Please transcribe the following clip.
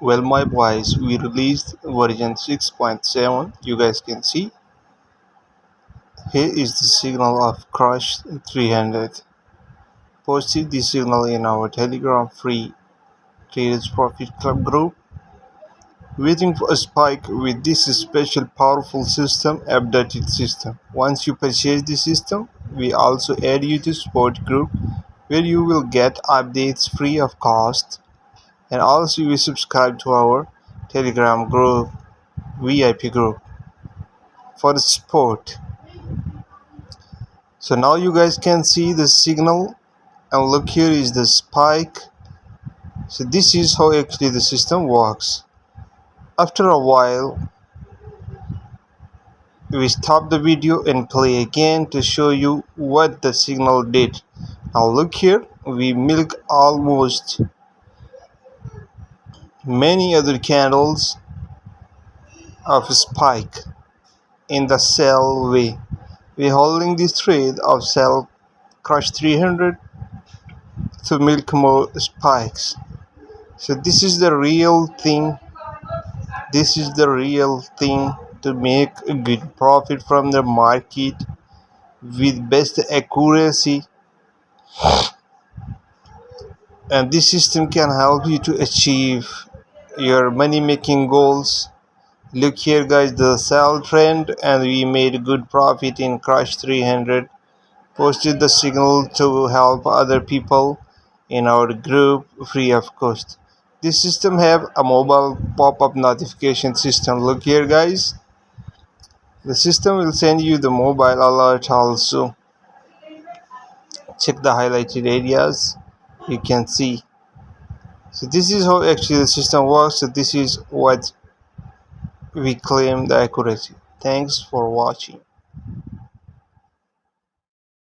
Well, my boys, we released version 6.7. You guys can see. Here is the signal of Crush 300. Posted the signal in our Telegram free Traders Profit Club group. Waiting for a spike with this special powerful system, updated system. Once you purchase the system, we also add you to support group where you will get updates free of cost, and also you will subscribe to our Telegram group VIP group for the support. So now you guys can see the signal, and look, here is the spike. So this is how actually the system works. After a while, we stop the video and play again to show you what the signal did. Now look here, we milk almost many other candles of spike in the sell way. We're holding this trade of sell crush 300 to milk more spikes. So this is the real thing. This is the real thing to make a good profit from the market with best accuracy, and this system can help you to achieve your money making goals. Look here guys, the sell trend, and we made good profit in crush 300. Posted the signal to help other people in our group free of cost. This system have a mobile pop-up notification system. Look here guys, the system will send you the mobile alert also. Check the highlighted areas, you can see. So this is how actually the system works. So this is what we claim the accuracy. Thanks for watching.